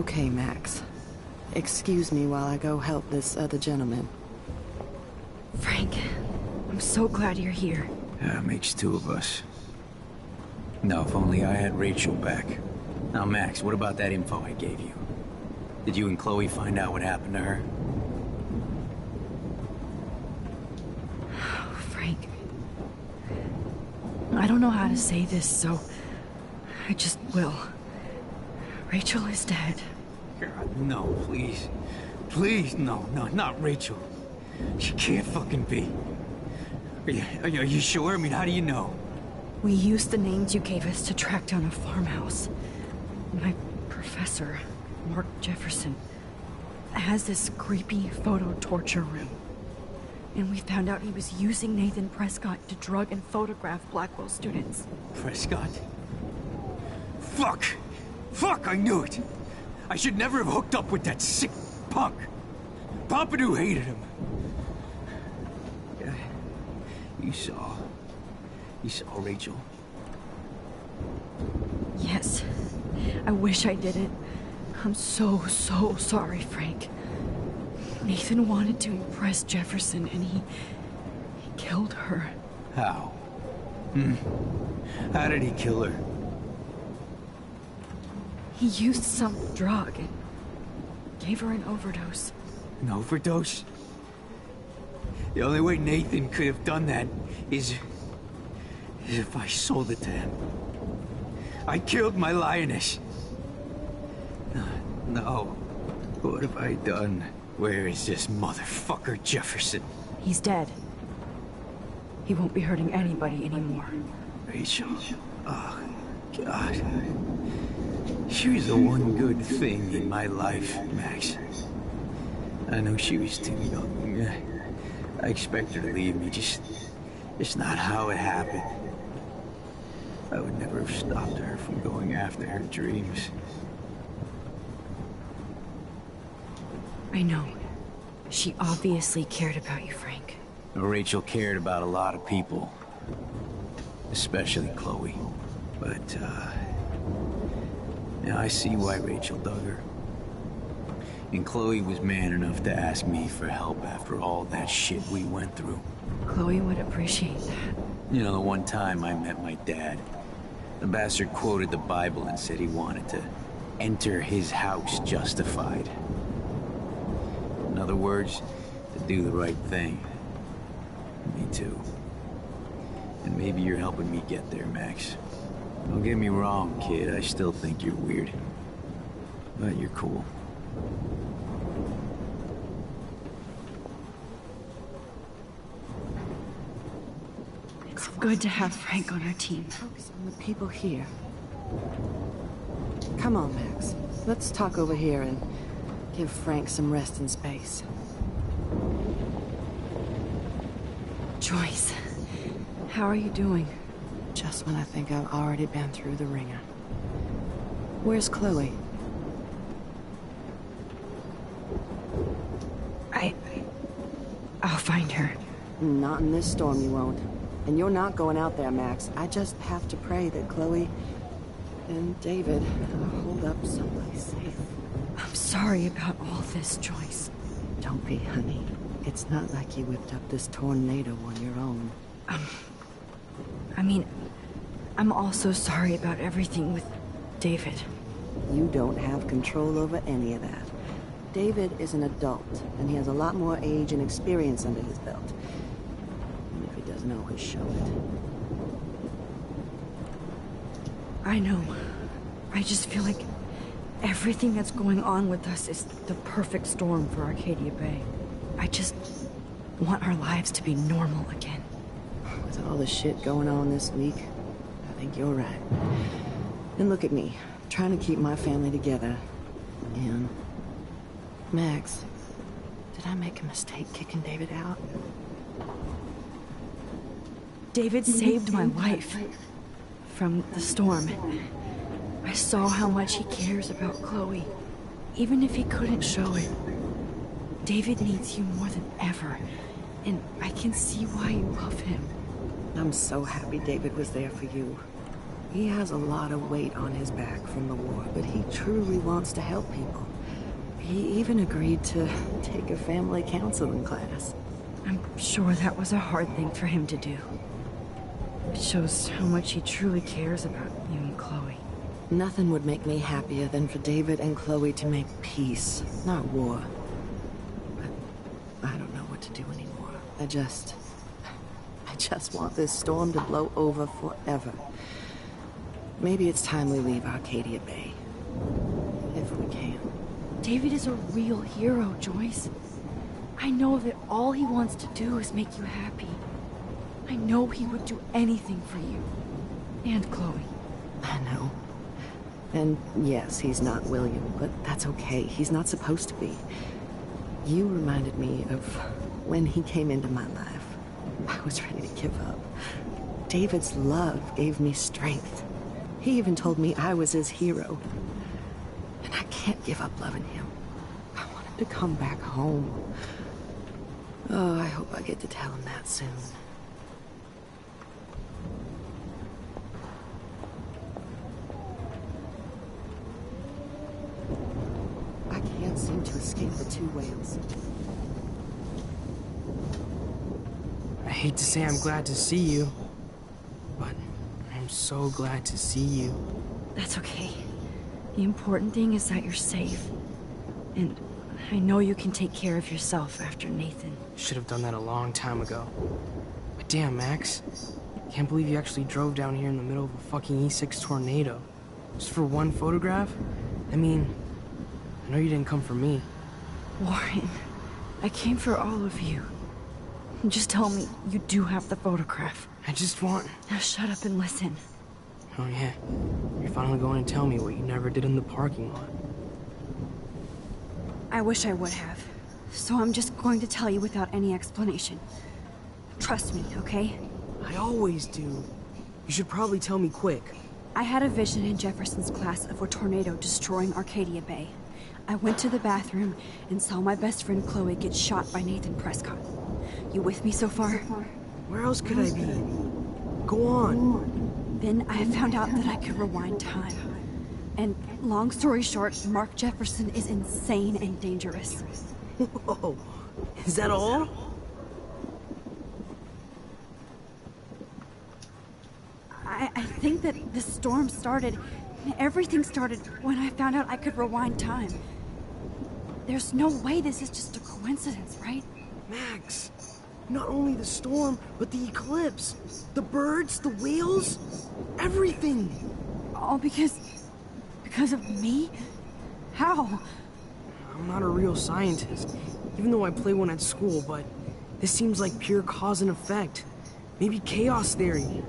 Okay, Max. Excuse me while I go help this other gentleman. Frank, I'm so glad you're here. Yeah, makes two of us. No, if only I had Rachel back. Now, Max, what about that info I gave you? Did you and Chloe find out what happened to her? Oh, Frank. I don't know how to say this, so I just will. Rachel is dead. God, no, please. Please, no, not Rachel. She can't fucking be. Are you sure? I mean, how do you know? We used the names you gave us to track down a farmhouse. My professor, Mark Jefferson, has this creepy photo torture room. And we found out he was using Nathan Prescott to drug and photograph Blackwell students. Prescott? Fuck! Fuck, I knew it! I should never have hooked up with that sick punk. Pompidou hated him. Yeah, you saw Rachel? Yes. I wish I didn't. I'm so sorry, Frank. Nathan wanted to impress Jefferson, and he killed her. How? How did he kill her? He used some drug and gave her an overdose. An overdose? The only way Nathan could have done that is if I sold it to him. I killed my lioness. No. What have I done? Where is this motherfucker Jefferson? He's dead. He won't be hurting anybody anymore. Rachel. Oh, God. She was the one good thing in my life, Max. I know she was too young. I expect her to leave me, just not how it happened. I would never have stopped her from going after her dreams. I know. She obviously cared about you, Frank. Rachel cared about a lot of people. Especially Chloe. But, now I see why Rachel dug her. And Chloe was man enough to ask me for help after all that shit we went through. Chloe would appreciate that. You know, the one time I met my dad, the bastard quoted the Bible and said he wanted to enter his house justified. In other words, to do the right thing. Me too. And maybe you're helping me get there, Max. Don't get me wrong, kid. I still think you're weird. But you're cool. It's good to have Frank on our team. Focus on the people here. Come on, Max. Let's talk over here and give Frank some rest and space. Joyce, how are you doing? Just when I think I've already been through the ringer. Where's Chloe? I'll find her. Not in this storm, you won't. And you're not going out there, Max. I just have to pray that Chloe and David hold up someplace safe. I'm sorry about all this, Joyce. Don't be, honey. It's not like you whipped up this tornado on your own. I mean, I'm also sorry about everything with David. You don't have control over any of that. David is an adult, and he has a lot more age and experience under his belt. And if he doesn't always show it. I know. I just feel like everything that's going on with us is the perfect storm for Arcadia Bay. I just want our lives to be normal again. With all the shit going on this week, I think you're right. And look at me, trying to keep my family together. And... Max, did I make a mistake kicking David out? David saved my life from the storm. I saw how much he cares about Chloe, even if he couldn't show it. David needs you more than ever, and I can see why you love him. I'm so happy David was there for you. He has a lot of weight on his back from the war, but he truly wants to help people. He even agreed to take a family counseling class. I'm sure that was a hard thing for him to do. It shows how much he truly cares about you and Chloe. Nothing would make me happier than for David and Chloe to make peace, not war. But I don't know what to do anymore. I just want this storm to blow over forever. Maybe it's time we leave Arcadia Bay. If we can. David is a real hero, Joyce. I know that all he wants to do is make you happy. I know he would do anything for you. And Chloe. I know. And yes, he's not William, but that's okay. He's not supposed to be. You reminded me of when he came into my life. I was ready to give up. David's love gave me strength. He even told me I was his hero. And I can't give up loving him. I want him to come back home. Oh, I hope I get to tell him that soon. I can't seem to escape the two whales. I hate to say I'm glad to see you, but I'm so glad to see you. That's okay. The important thing is that you're safe. And I know you can take care of yourself after Nathan. Should have done that a long time ago. But damn, Max. Can't believe you actually drove down here in the middle of a fucking E6 tornado. Just for one photograph? I mean, I know you didn't come for me. Warren, I came for all of you. Just tell me you do have the photograph. I just want... Now shut up and listen. Oh yeah, you're finally going to tell me what you never did in the parking lot. I wish I would have. So I'm just going to tell you without any explanation. Trust me, okay? I always do. You should probably tell me quick. I had a vision in Jefferson's class of a tornado destroying Arcadia Bay. I went to the bathroom and saw my best friend Chloe get shot by Nathan Prescott. You with me so far? Where else could I be? Go on. Then I found out that I could rewind time. And long story short, Mark Jefferson is insane and dangerous. Whoa, is that all? I think that the storm started, everything started when I found out I could rewind time. There's no way this is just a coincidence, right? Max, not only the storm, but the eclipse. The birds, the whales, everything. All because of me? How? I'm not a real scientist, even though I play one at school, but this seems like pure cause and effect. Maybe chaos theory.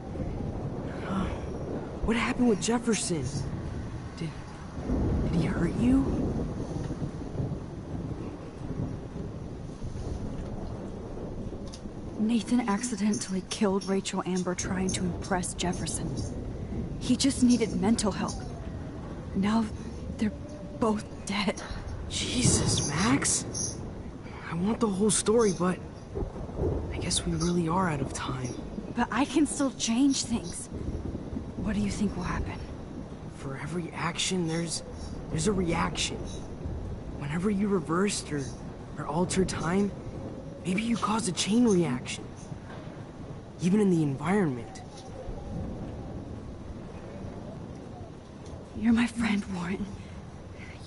What happened with Jefferson? Did he hurt you? Nathan accidentally killed Rachel Amber trying to impress Jefferson. He just needed mental help. Now they're both dead. Jesus, Max. I want the whole story, but I guess we really are out of time. But I can still change things. What do you think will happen? For every action, there's a reaction. Whenever you reversed or altered time, maybe you caused a chain reaction. Even in the environment. You're my friend, Warren.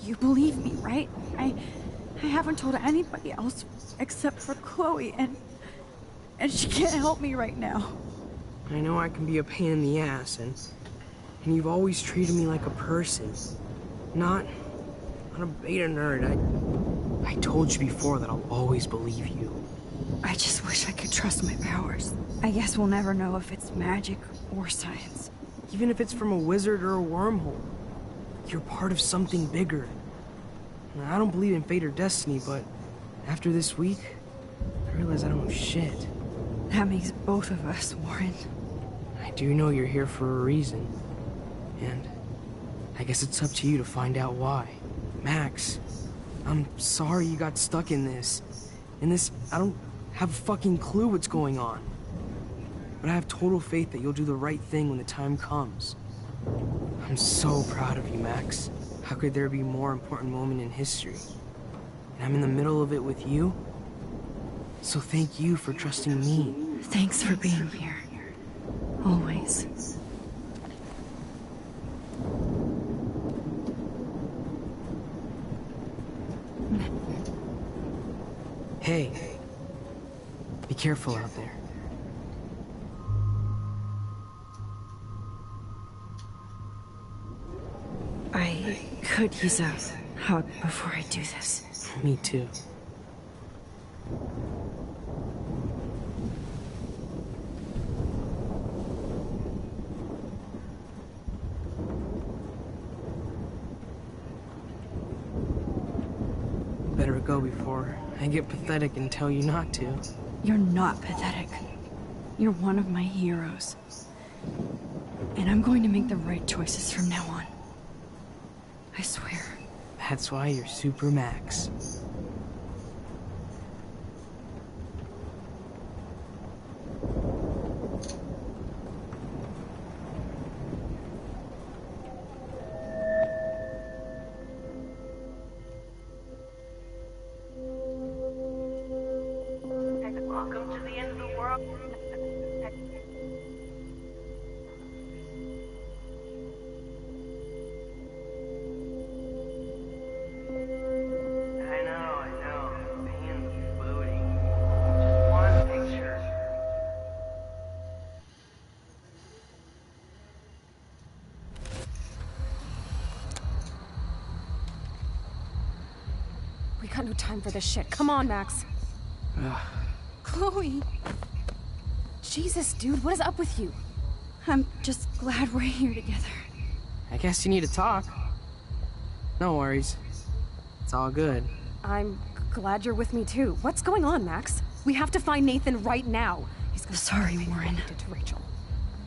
You believe me, right? I haven't told anybody else except for Chloe, and she can't help me right now. I know I can be a pain in the ass, and you've always treated me like a person. Not a beta nerd. I told you before that I'll always believe you. I just wish I could trust my powers. I guess we'll never know if it's magic or science. Even if it's from a wizard or a wormhole. You're part of something bigger. I don't believe in fate or destiny, but after this week, I realize I don't know shit. That makes both of us, Warren. I do know you're here for a reason. And I guess it's up to you to find out why. Max, I'm sorry you got stuck in this. I don't have a fucking clue what's going on. But I have total faith that you'll do the right thing when the time comes. I'm so proud of you, Max. How could there be a more important moment in history? And I'm in the middle of it with you? So thank you for trusting me. Thanks for being here. Always. Hey, be careful out there. I could use a hug before I do this. Me too. Better go before I get pathetic and tell you not to. You're not pathetic. You're one of my heroes. And I'm going to make the right choices from now on. I swear. That's why you're Super Max. Welcome to the end of the world. I know. Pain's booting. Just one picture. We got no time for this shit. Come on, Max. Chloe. Jesus, dude, what is up with you? I'm just glad we're here together. I guess you need to talk. No worries. It's all good. I'm glad you're with me too. What's going on, Max? We have to find Nathan right now. He's gonna Sorry, Warren. did to Rachel.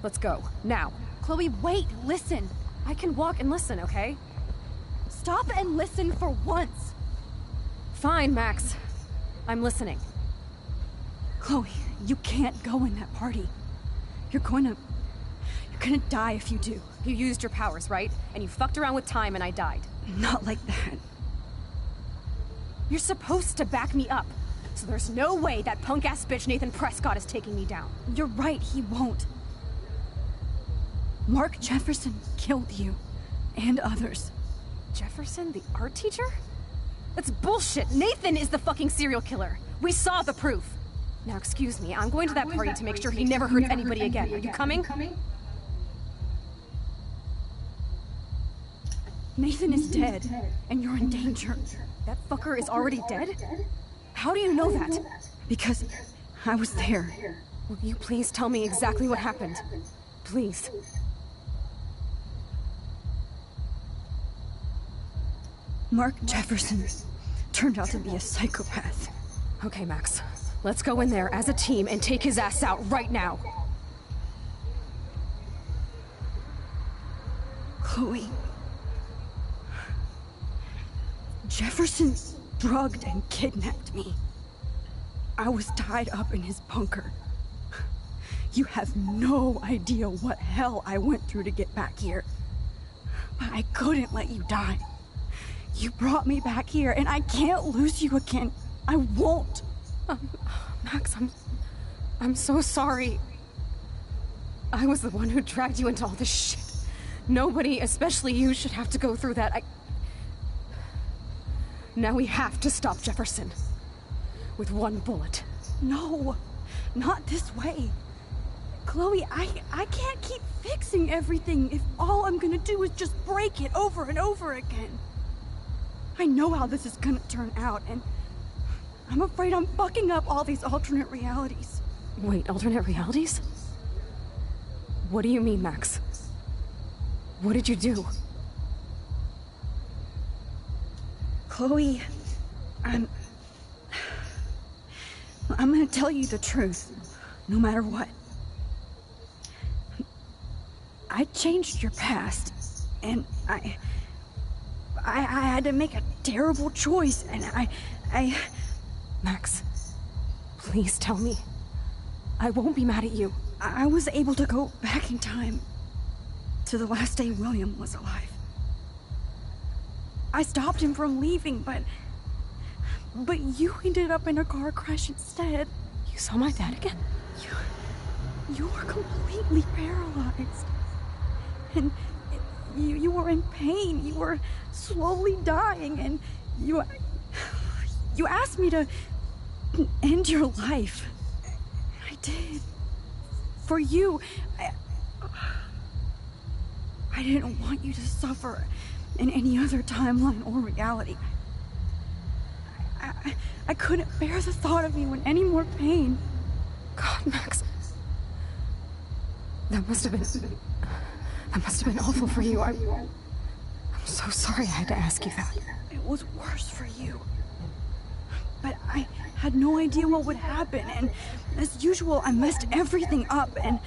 Let's go now. Chloe, wait, listen. I can walk and listen, okay? Stop and listen for once. Fine, Max. I'm listening. Chloe, you can't go in that party. You're gonna die if you do. You used your powers, right? And you fucked around with time and I died. Not like that. You're supposed to back me up. So there's no way that punk-ass bitch Nathan Prescott is taking me down. You're right, he won't. Mark Jefferson killed you. And others. Jefferson, the art teacher? That's bullshit. Nathan is the fucking serial killer. We saw the proof. Now, excuse me, I'm going to that party to make sure he never hurts anybody again. Are you coming? Nathan is dead, and you're in danger. That fucker is already dead? How do you know that? Because I was there. Will you please tell me exactly what happened? Please. Mark Jefferson turned out to be a psychopath. Okay, Max. Let's go in there as a team and take his ass out right now. Chloe. Jefferson drugged and kidnapped me. I was tied up in his bunker. You have no idea what hell I went through to get back here. But I couldn't let you die. You brought me back here, and I can't lose you again. I won't. Max, I'm so sorry. I was the one who dragged you into all this shit. Nobody, especially you, should have to go through that. Now we have to stop Jefferson. With one bullet. No, not this way. Chloe, I can't keep fixing everything if all I'm gonna do is just break it over and over again. I know how this is gonna turn out, and I'm afraid I'm fucking up all these alternate realities. Wait, alternate realities? What do you mean, Max? What did you do? Chloe, I'm gonna tell you the truth, no matter what. I changed your past, and I had to make a terrible choice, and I... Max, please tell me. I won't be mad at you. I was able to go back in time to the last day William was alive. I stopped him from leaving, but you ended up in a car crash instead. You saw my dad again? You were completely paralyzed. And you were in pain. You were slowly dying, and you asked me to end your life. I did. For you. I didn't want you to suffer in any other timeline or reality. I couldn't bear the thought of you in any more pain. God, Max. That must have been awful for you. I'm so sorry I had to ask you that. It was worse for you. But I had no idea what would happen, and as usual, I messed everything up, and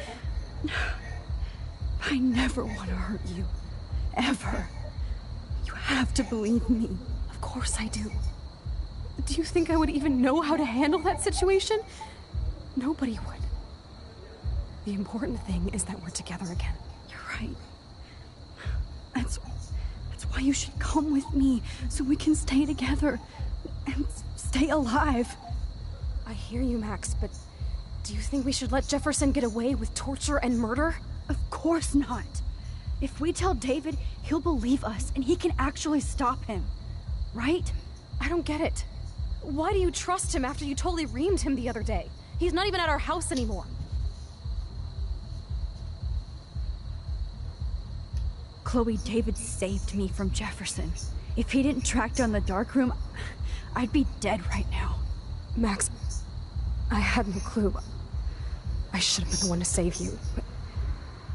I never want to hurt you. Ever. You have to believe me. Of course I do. Do you think I would even know how to handle that situation? Nobody would. The important thing is that we're together again. You're right. That's why you should come with me, so we can stay together and stay alive. I hear you, Max, but do you think we should let Jefferson get away with torture and murder? Of course not. If we tell David, he'll believe us, and he can actually stop him. Right? I don't get it. Why do you trust him after you totally reamed him the other day? He's not even at our house anymore. Chloe, David saved me from Jefferson. If he didn't track down the darkroom, I'd be dead right now. Max, I had no clue. I should have been the one to save you, but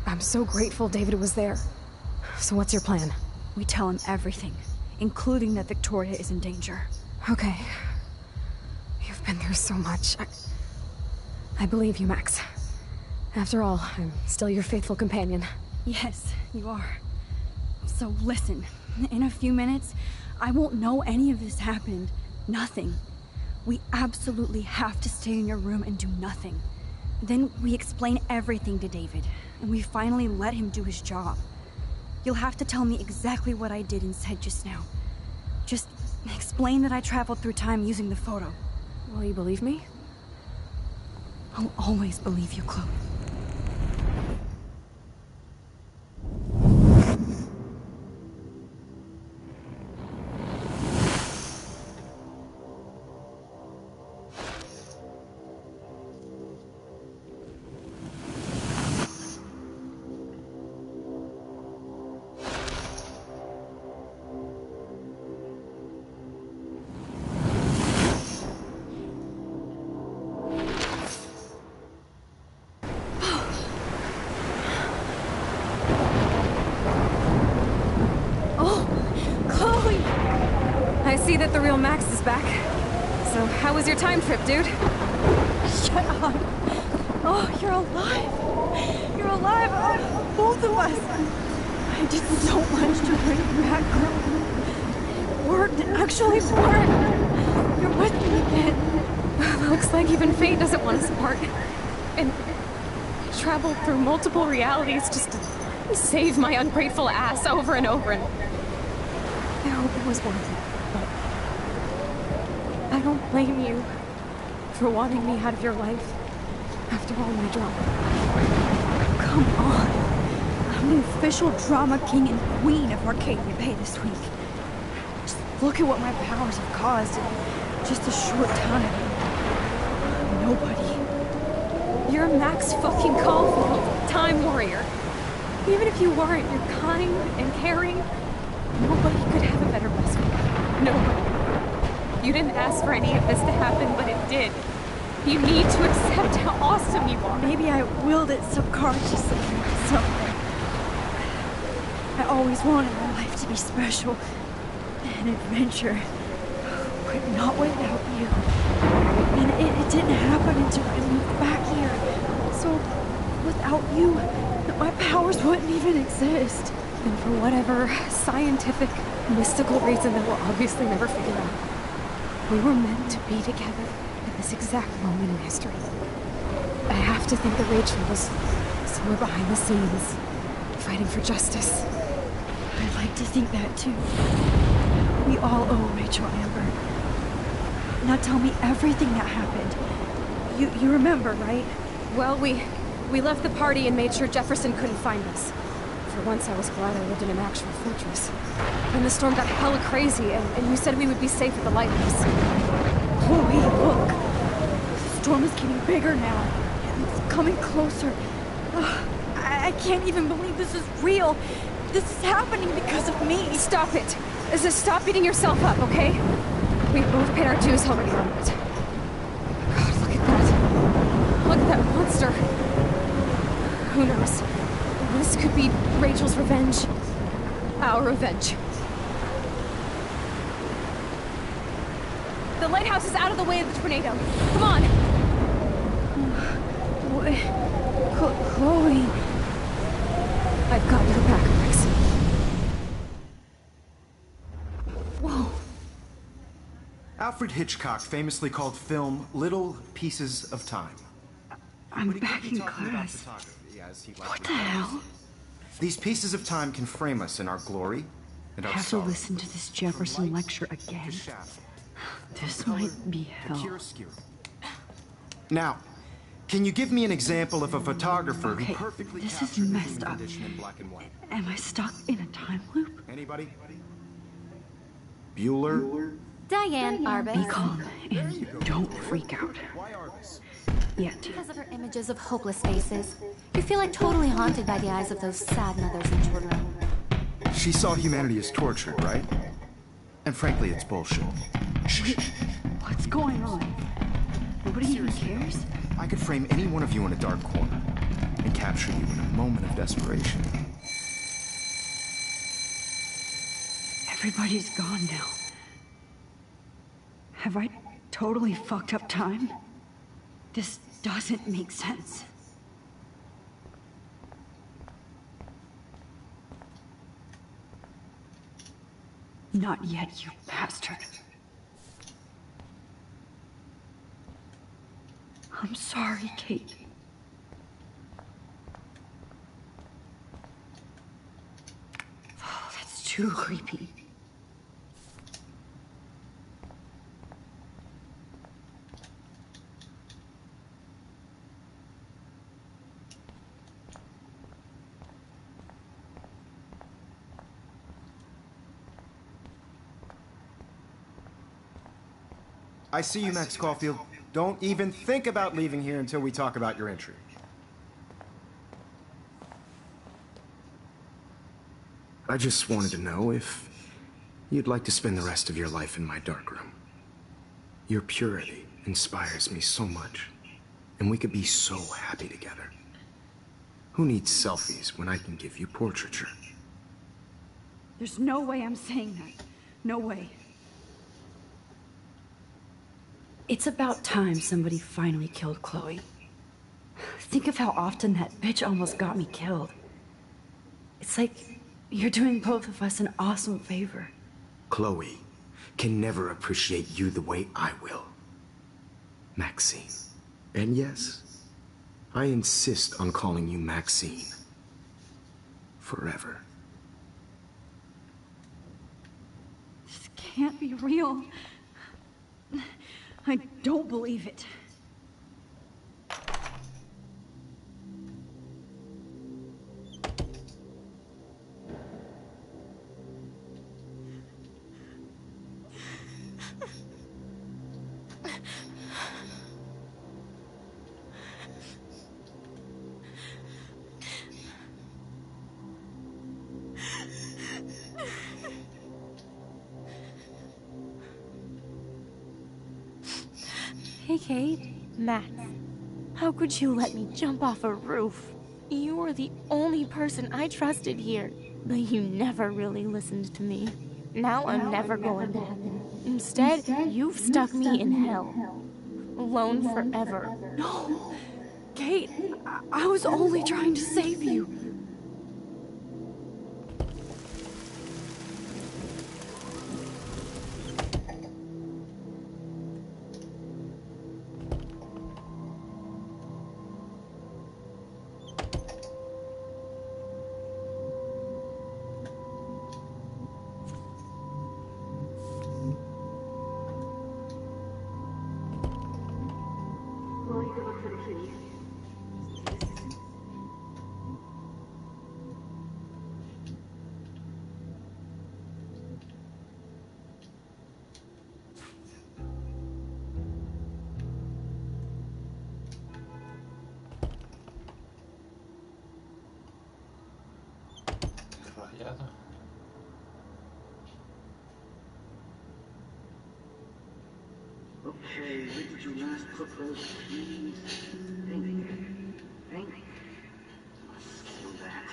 I'm so grateful David was there. So what's your plan? We tell him everything, including that Victoria is in danger. Okay. You've been through so much. I believe you, Max. After all, I'm still your faithful companion. Yes, you are. So listen, in a few minutes, I won't know any of this happened. Nothing. We absolutely have to stay in your room and do nothing. Then we explain everything to David, and we finally let him do his job. You'll have to tell me exactly what I did and said just now. Just explain that I traveled through time using the photo. Will you believe me? I'll always believe you, Chloe. I see that the real Max is back. So how was your time trip, dude? Shut up. Oh, you're alive. You're alive. Oh, both of us. I did so much to bring you back, girl. It worked. It actually worked. You're with me again. Looks like even fate doesn't want us apart. And I traveled through multiple realities just to save my ungrateful ass over and over, and I hope it was worth it. I don't blame you for wanting me out of your life after all my drama. Come on. I'm the official drama king and queen of Arcadia Bay this week. Just look at what my powers have caused in just a short time. Nobody. You're Max fucking Caulfield, Time Warrior. Even if you weren't, you're kind and caring. Nobody could have a better best friend. Nobody. You didn't ask for any of this to happen, but it did. You need to accept how awesome you are. Maybe I willed it subconsciously or something. I always wanted my life to be special. An adventure. But not without you. And it didn't happen until I moved back here. So, without you, my powers wouldn't even exist. And for whatever scientific, mystical reason that we'll obviously never figure out, we were meant to be together at this exact moment in history. I have to think that Rachel was somewhere behind the scenes, fighting for justice. I'd like to think that too. We all owe Rachel Amber. Now tell me everything that happened. You remember, right? Well, we left the party and made sure Jefferson couldn't find us. For once, I was glad I lived in an actual fortress. Then the storm got hella crazy, and you said we would be safe at the lighthouse. Chloe, look. The storm is getting bigger now. And it's coming closer. Ugh, I can't even believe this is real. This is happening because of me. Stop it! Stop beating yourself up, okay? We've both paid our dues already on it. God, look at that. Look at that monster. Who knows? This could be Rachel's revenge. Our revenge. The lighthouse is out of the way of the tornado. Come on! Chloe. I've got your back, Max. Whoa. Alfred Hitchcock famously called film little pieces of time. I'm back in class. What the hell? These pieces of time can frame us in our glory and I our have to sorrow. listen to this Jefferson lecture again. This might be hell. Now, can you give me an example of a photographer Okay, who perfectly this is captured the messed human up. condition in black and white? Am I stuck in a time loop? Anybody? Bueller? Diane Be Arbus. calm and don't freak out. Why Arbus? Yet. Because of her images of hopeless faces, you feel like totally haunted by the eyes of those sad mothers and children. She saw humanity as tortured, right? And frankly, it's bullshit. Shh. What's going on? Nobody even cares? I could frame any one of you in a dark corner and capture you in a moment of desperation. Everybody's gone now. Have I totally fucked up time? This doesn't make sense. Not yet, you bastard. I'm sorry, Kate. Oh, that's too creepy. I see you, Max Caulfield. Don't even think about leaving here until we talk about your entry. I just wanted to know if you'd like to spend the rest of your life in my darkroom. Your purity inspires me so much, and we could be so happy together. Who needs selfies when I can give you portraiture? There's no way I'm saying that. No way. It's about time somebody finally killed Chloe. Think of how often that bitch almost got me killed. It's like you're doing both of us an awesome favor. Chloe can never appreciate you the way I will. Maxine. And yes, I insist on calling you Maxine. Forever. This can't be real. I don't believe it. Hey, Kate. Max. How could you let me jump off a roof? You were the only person I trusted here, but you never really listened to me. Now I'm never going to heaven. Instead, you've stuck me in hell. Alone forever. No! Kate, I was only trying to save you. Well, you could look for the key. Fallado. Okay, where did you last put those keys? Think. Let's do that.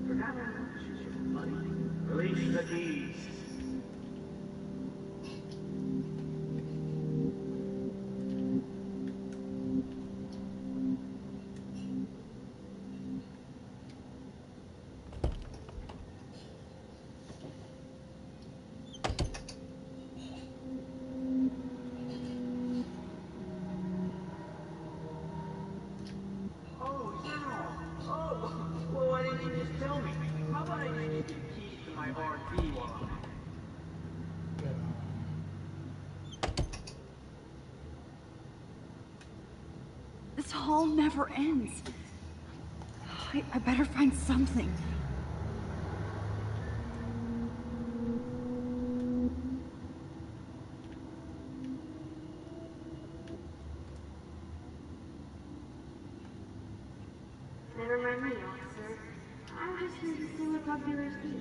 Forgot my money. Release the keys. Oh, no! Oh, well, why didn't you just tell me? How about I just give you the keys to my RV while I'm This hall never ends. I better find something. Never mind me, officer. I'm just here to see what popular keys.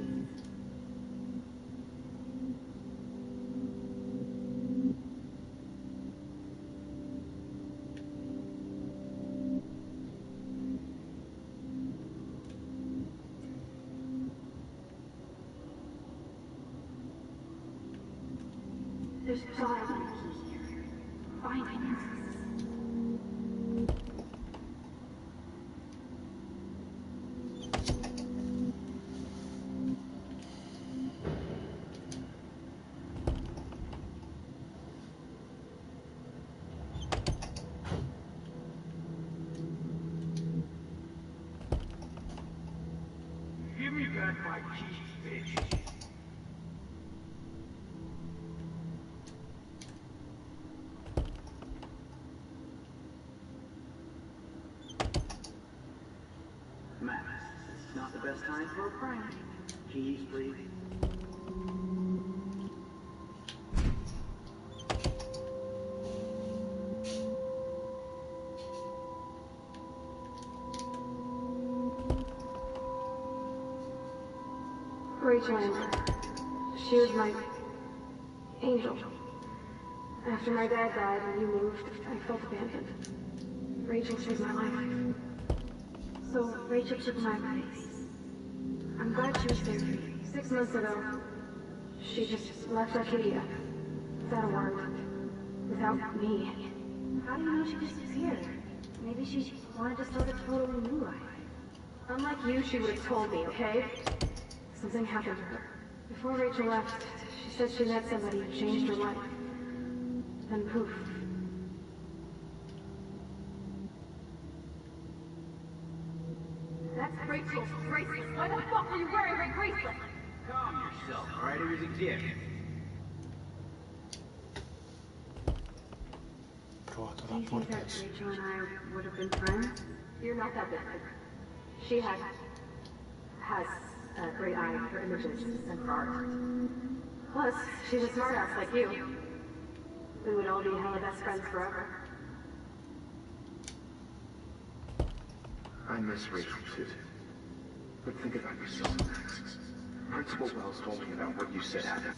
There's gotta be a key here. Find it. Give me back my keys, bitch. Max, this is not the best time for a prank. Keys, please. Rachel Amber. She was my angel. After my dad died and you moved, I felt abandoned. Rachel saved my life. So Rachel took my place. I'm glad she was there for you. 6 months ago, she just left Arcadia. Without a word. Without me. How do you know she disappeared? Maybe she wanted to start a totally new life. Unlike you, she would have told me, okay? Something happened to her. Before Rachel left, she said she met somebody who changed her life. Then poof. That's Rachel's bracelet. Why the fuck are you wearing my bracelet? Calm yourself, alright? It was a gift. Provato Do la you think that porta. Rachel and I would have been friends? You're not that different. She has a great eye for images and for art. Plus, she's a smartass like you. We would all be hella best friends forever. I miss Rachel too. But think about yourself, Max. Principal Wells told me about what you said happened.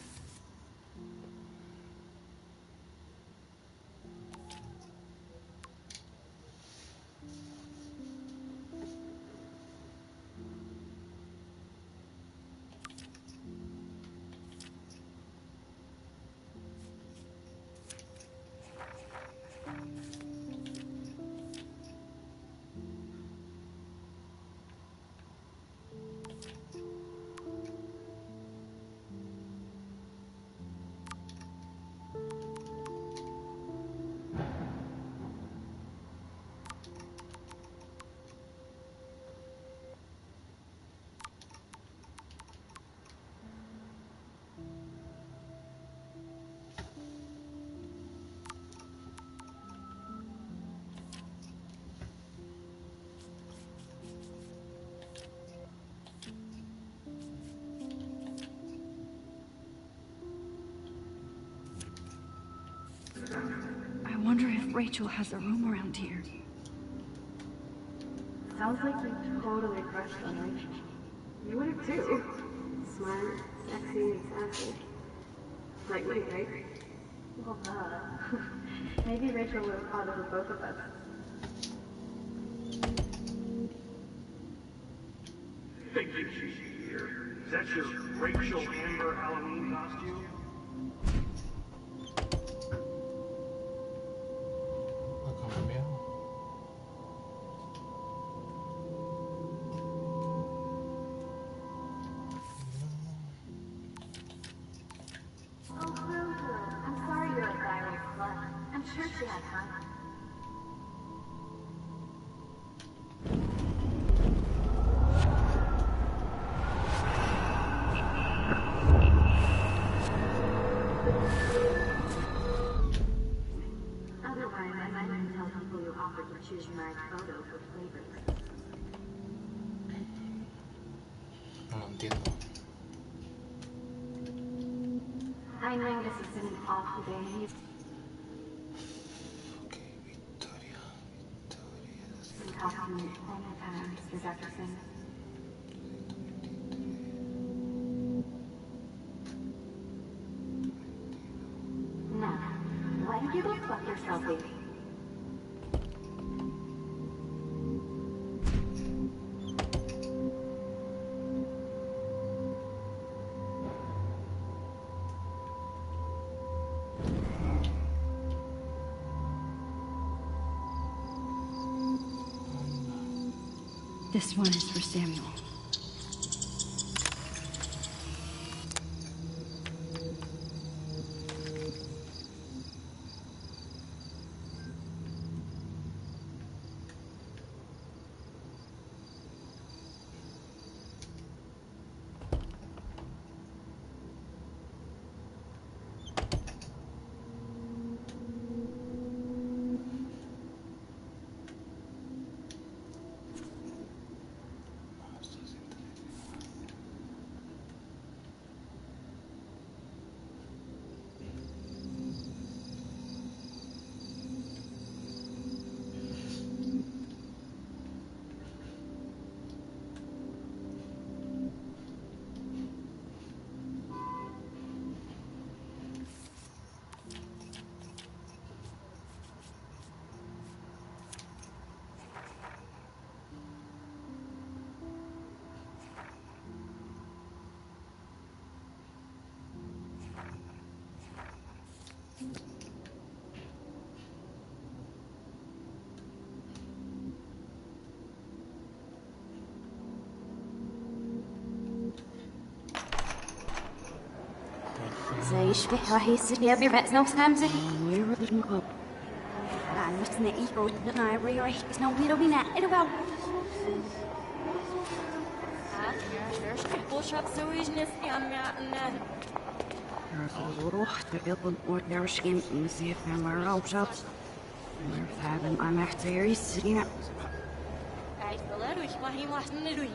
Rachel has a room around here. Sounds like you totally crushed on Rachel. You would have too. Smart, sexy, and sassy. Like me, right? Well, maybe Rachel would have thought of both of us. Thank you, she's here. Is that your Rachel Amber Halloween costume? Choose my photo for flavors. No lo entiendo. I know this has been an awful day. Okay, Victoria. Been talking all the time, Mr. Jefferson. Now, why don't you go fuck yourself, baby? This one is for Samuel. زي شبح وحي سريع بيبعت نو سامزي Where did you go? أنا نفسنا إيكو ناي ريح إسنا ويرو بينا إدوال Rucht de wilden wordt naar schim in zeer van maar raupsat. Maar we hebben aan echt series zien. Kijk, wel ruhig, maar hier was niet ruhig.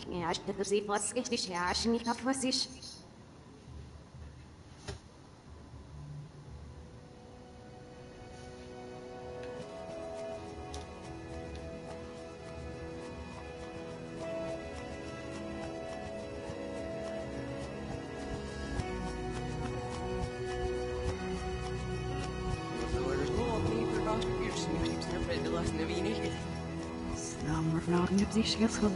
Ja, ich hätte sie was richtig herrschen, ich hab was ich. Nou, maar nou, ik heb die schil gehad.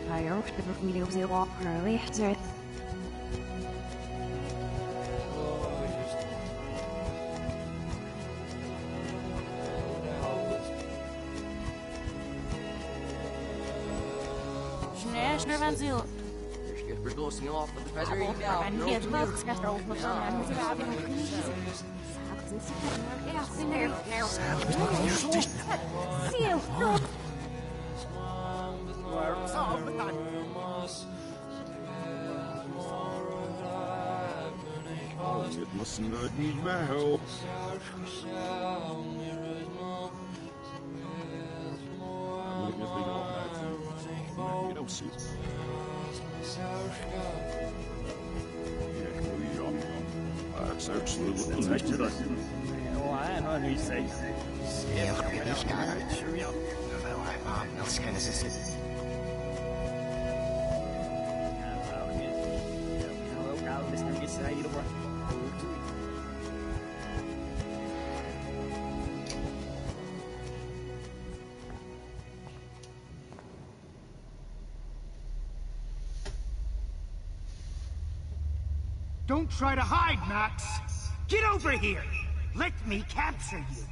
Hij hoort de familie op zich op haar licht zet. Schnell, wenn sie... We're closing off with the treasury. Ein Hirschwurz, das drauf muss sein, muss ich haben. It must not need my help. Elsie. Jak mówią, a chcesz lecieć? Don't try to hide, Max! Get over here! Let me capture you!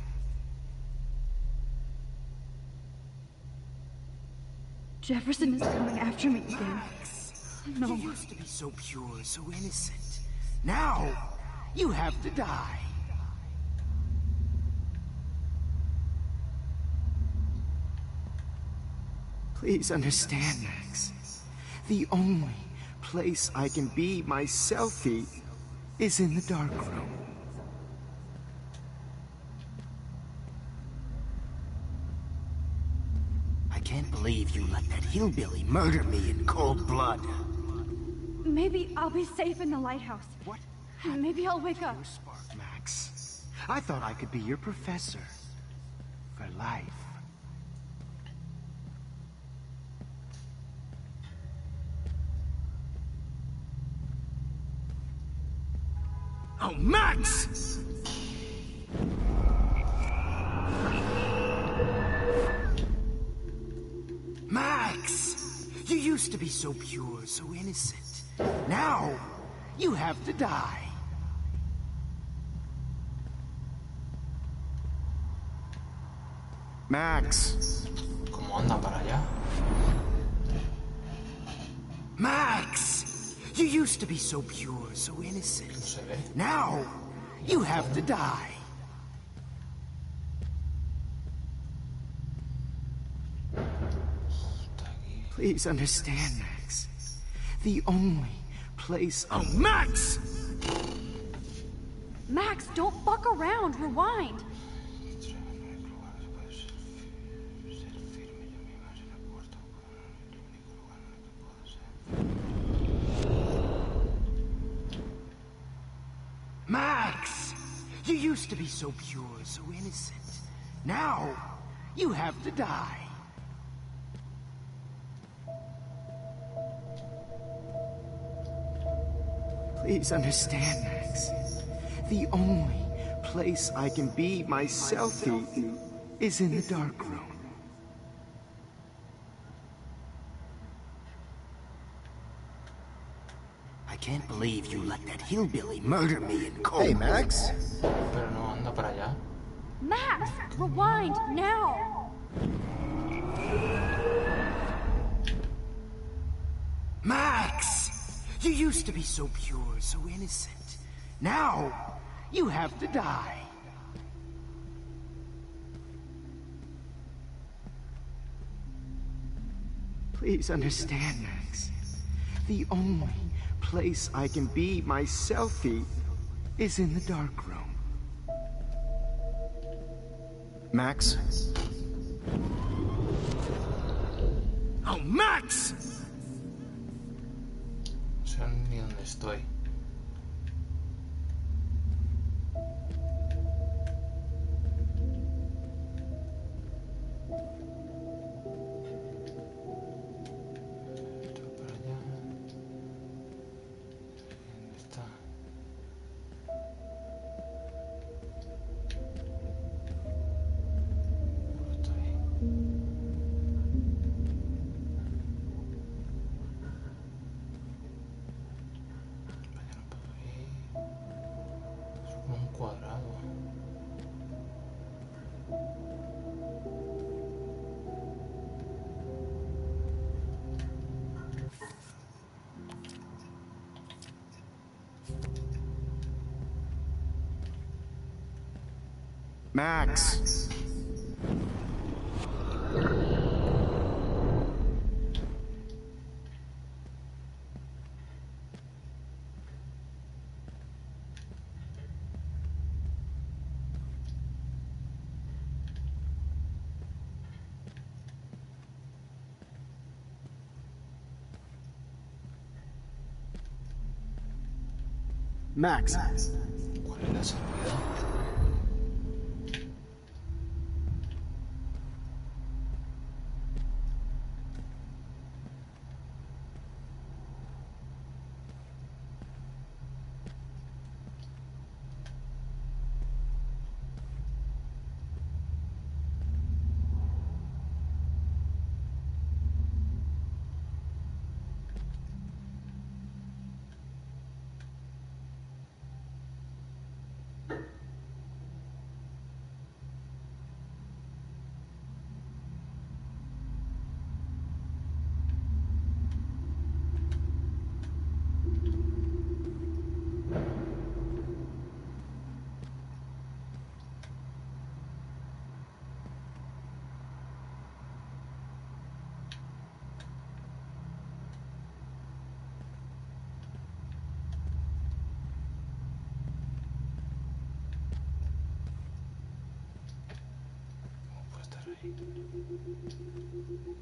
Jefferson is coming after me again. No. You used to be so pure, so innocent. Now, you have to die. Please understand, Max. The only place I can be myself is in the dark room. I can't believe you let that hillbilly murder me in cold blood. Maybe I'll be safe in the lighthouse. What? Maybe I'll wake up. Your spark, Max. I thought I could be your professor. For life. Oh, Max! Max! You used to be so pure, so innocent. Now, you have to die. Max! ¿Cómo anda para allá? Max! You used to be so pure, so innocent. Now, you have to die. Please understand, Max. The only place... Oh, Max! Max, don't fuck around. Rewind. Max! You used to be so pure, so innocent. Now, you have to die. Please understand, Max. The only place I can be myself is in the dark room. I can't believe you let that hillbilly murder me in cold. Hey, Max. Pero no anda para allá. Max, rewind now. Max! You used to be so pure, so innocent. Now, you have to die. Please understand, Max. The only place I can be myself is in the dark room. Max? Oh, Max! No sé ni dónde estoy. Max! Max. ¿Cuál es la salida?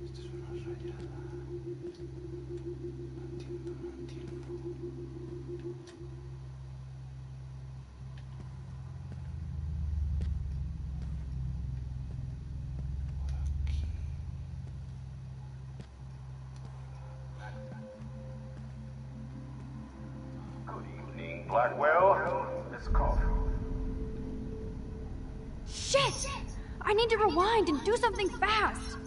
Esto es una rayada. No entiendo, no entiendo. Good evening, Blackwell. Miss Caulfield. Shit! I need to rewind and do something fast.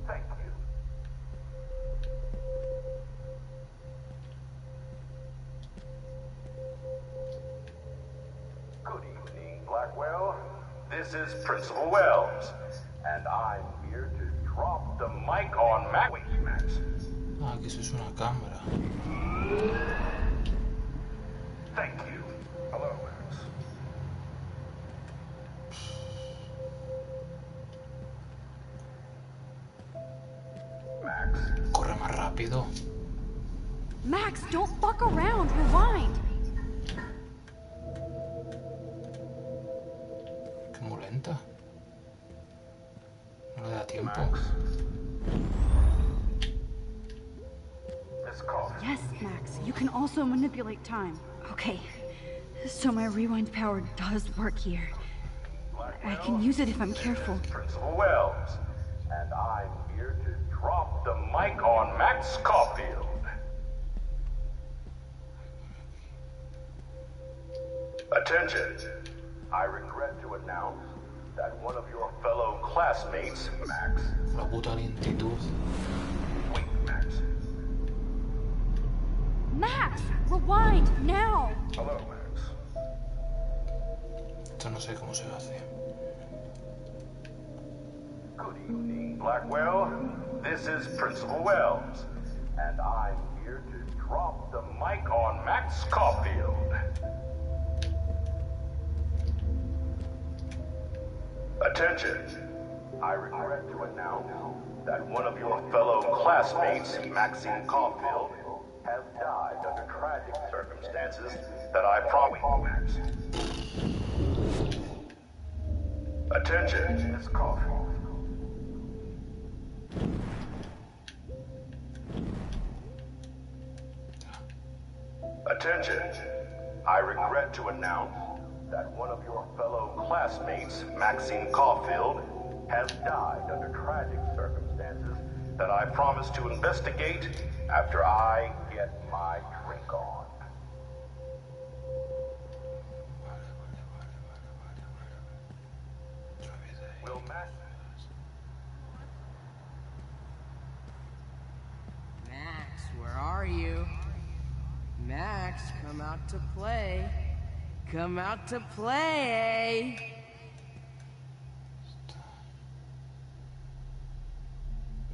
Thank you. Good evening, Blackwell. This is Principal Wells, and I'm here to drop the mic on Max. Wait, Max. Ah, que eso es una cámara. Thank you. Hello, Max. Max. Corre más rápido. Max, don't fuck around. Rewind. Qué muy lenta. No le da tiempo. Miss Caulfield. Yes, Max. You can also manipulate time. Okay, so my rewind power does work here. I can use it if I'm careful. Principal Wells, and I'm here to drop the mic on Max Caulfield. Attention! I regret to announce that one of your fellow classmates, Max. La puta lentitud. Wait, Max. Max, rewind now. Hello, Max. Esto no sé cómo se hace. Good evening, Blackwell. This is Principal Wells, and I'm here to drop the mic on Max Caulfield. Attention! I regret to announce that one of your fellow classmates, Maxine Caulfield, has died under tragic circumstances that I promise. Max. Attention, Miss Caulfield. Attention! I regret to announce that one of your fellow classmates, Maxine Caulfield, has died under tragic circumstances that I promise to investigate after I get my drink on. Will Max... Max, where are you? Max, come out to play. Come out to play.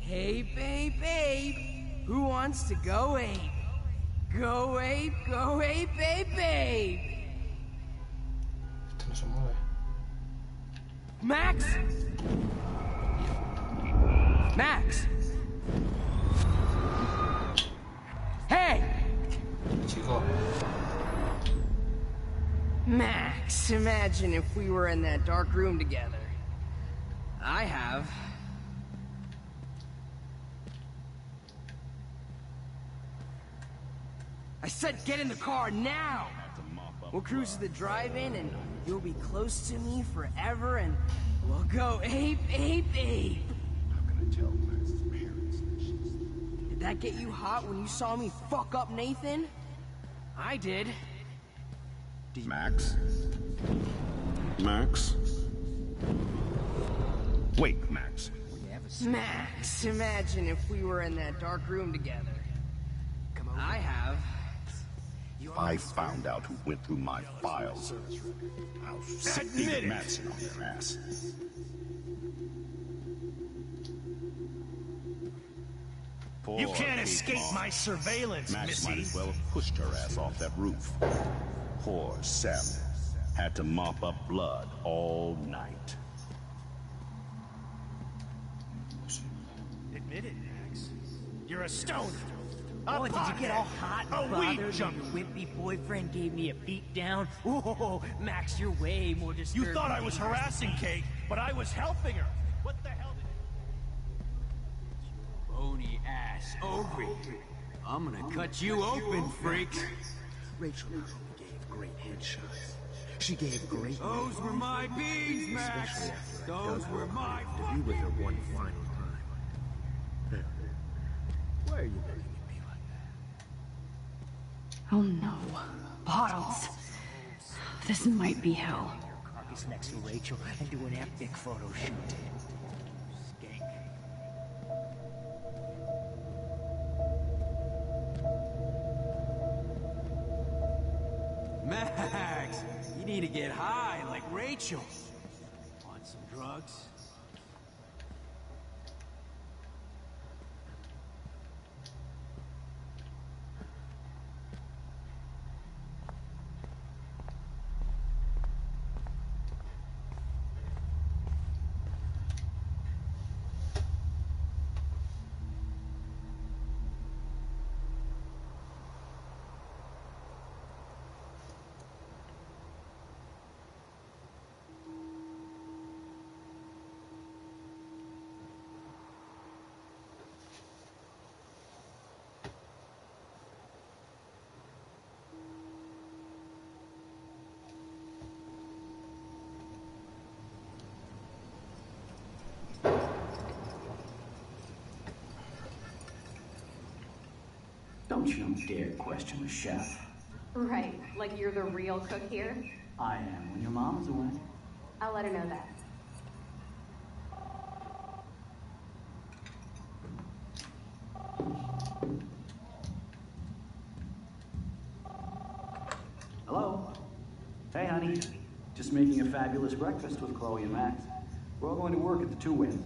Hey, babe, babe. Who wants to go ape? Go ape, babe, babe. Esto no se mueve. Max! Max! Hey! Chico. Max, imagine if we were in that dark room together. I have. I said get in the car now! We'll cruise to the drive-in and you'll be close to me forever and we'll go ape, ape, ape! How can I tell Max's parents that she's... Did that get you hot when you saw me fuck up Nathan? I did. Max? Max? Wait, Max. Max, imagine if we were in that dark room together. I have. I found out who went through my files. I'll sit David Madsen on their ass. You can't escape my surveillance, Max Missy. might as well have pushed her ass off that roof. Poor Sam had to mop up blood all night. Admit it, Max. You're a stoner. Oh, did you get all hot and a bothered weed when junkie. your wimpy boyfriend gave me a beat down? Whoa, Max, you're way more disturbing. You thought I was harassing Kate, but I was helping her. What the hell did... Bony ass over here. I'm gonna cut you open, freaks. Rachel not only gave great headshots, she gave great... Those were my beads, Max. Especially after I Those dug were her my grave to be with her one final time. Why are you looking at me like that? Oh no. Bottles. This might be hell. Carcass next to Rachel and do an epic photo shoot. Skank. Max, you need to get high like Rachel. Want some drugs? Don't you dare question the chef. Right, like you're the real cook here? I am when your mom's away. I'll let her know that. Hello? Hey, honey. Just making a fabulous breakfast with Chloe and Max. We're all going to work at the Two Winds.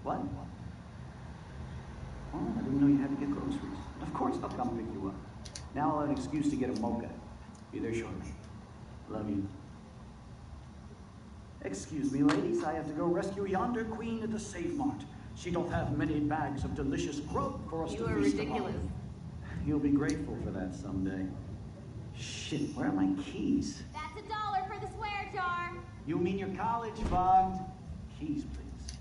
What? Oh, I didn't know you had to get groceries. Of course I'll come pick you up. Now I'll have an excuse to get a mocha. Be there shortly. Love you. Excuse me, ladies. I have to go rescue yonder queen at the Save Mart. She doth have many bags of delicious grub for us You to are feast ridiculous. upon. You'll be grateful for that someday. Shit, where are my keys? That's $1 for the swear jar. You mean your college fund? Keys, please.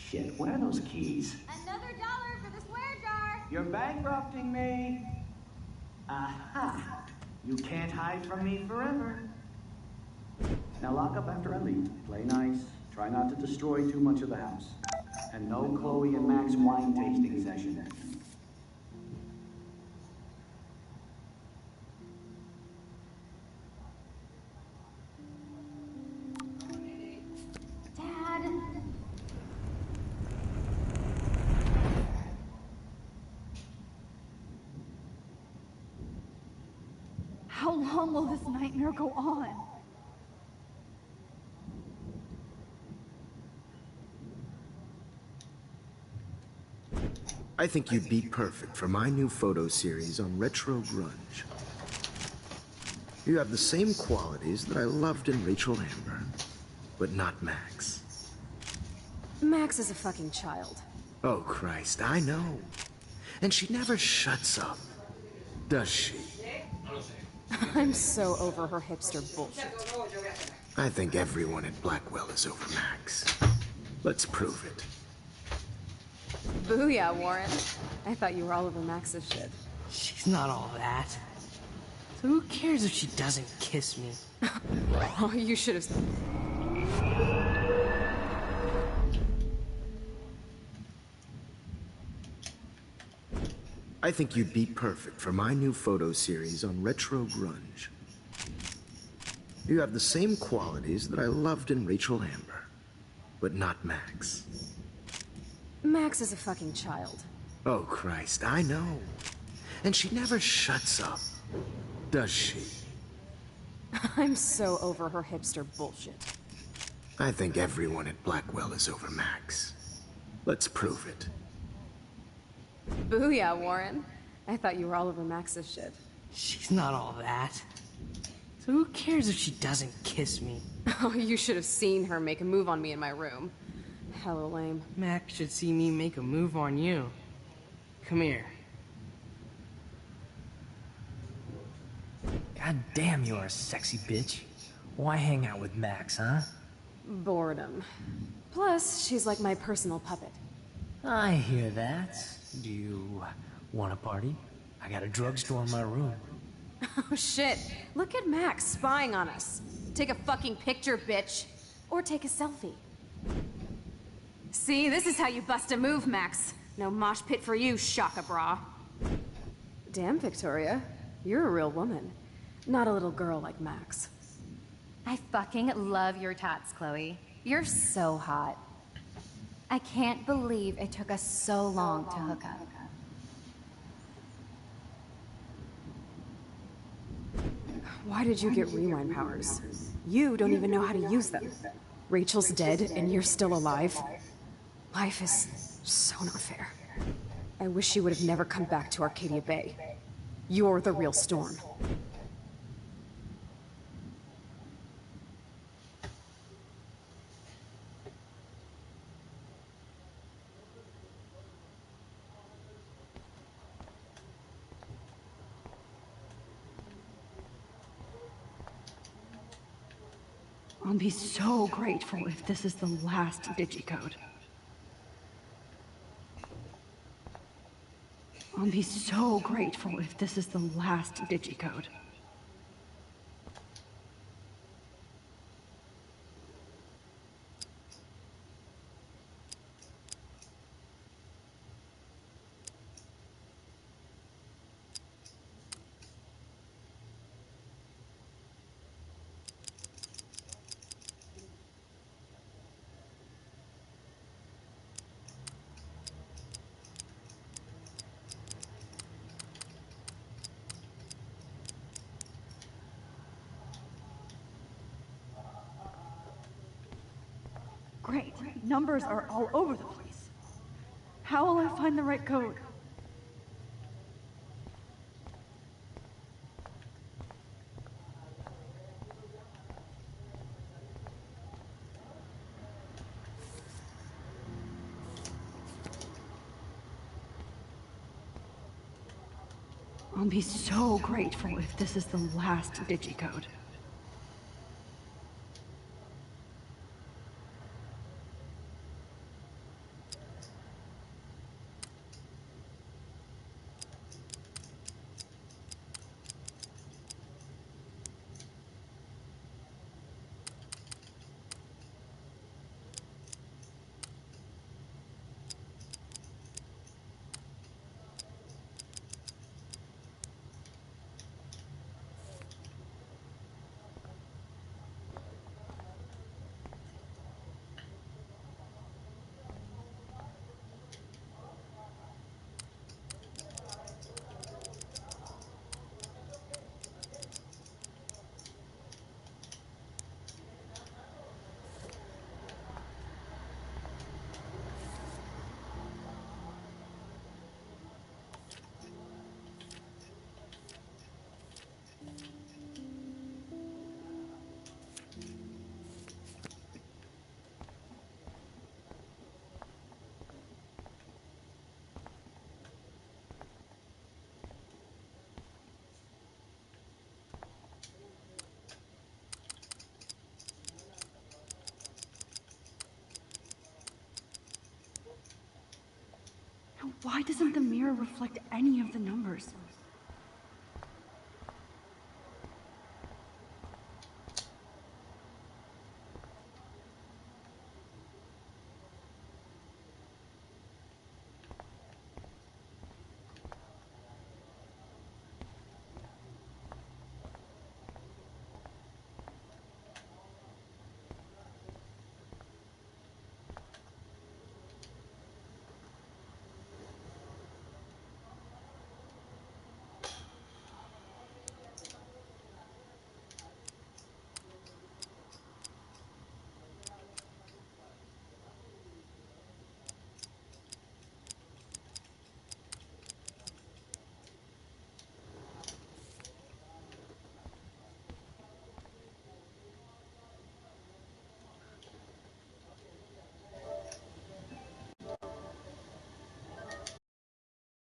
Shit, where are those keys? Another $1 for the swear jar. You're bankrupting me. Aha! You can't hide from me forever. Now lock up after I leave. Play nice. Try not to destroy too much of the house. And no Chloe and Max wine tasting session. Dad. How long will this nightmare go on? I think you'd be perfect for my new photo series on retro grunge. You have the same qualities that I loved in Rachel Amber, but not Max. Max is a fucking child. Oh, Christ, I know. And she never shuts up, does she? I'm so over her hipster bullshit. I think everyone at Blackwell is over Max. Let's prove it. Booyah, Warren. I thought you were all over Max's shit. She's not all that. So who cares if she doesn't kiss me? Oh, you should have. I think you'd be perfect for my new photo series on retro grunge. You have the same qualities that I loved in Rachel Amber, but not Max. Max is a fucking child. Oh, Christ, I know. And she never shuts up, does she? I'm so over her hipster bullshit. I think everyone at Blackwell is over Max. Let's prove it. Booyah, Warren. I thought you were all over Max's shit. She's not all that. So who cares if she doesn't kiss me? Oh, you should have seen her make a move on me in my room. Hella lame. Max should see me make a move on you. Come here. God damn, you're a sexy bitch. Why hang out with Max, huh? Boredom. Plus, she's like my personal puppet. I hear that. Do you want a party? I got a drugstore in my room. Oh shit. Look at Max spying on us. Take a fucking picture, bitch. Or take a selfie. See, this is how you bust a move, Max. No mosh pit for you, Shaka Bra. Damn, Victoria. You're a real woman. Not a little girl like Max. I fucking love your tats, Chloe. You're so hot. I can't believe it took us so long to hook up. Why did you get rewind powers? You don't even know how to use them. Rachel's dead and you're still alive. Life is so not fair. I wish she would have never come back to Arcadia Bay. You're the real Storm. I'll be so grateful if this is the last digicode. I'll be so grateful if this is the last digicode. Great. Numbers are all over the place. How will I find the right code? I'll be so grateful if this is the last digicode. Why doesn't the mirror reflect any of the numbers?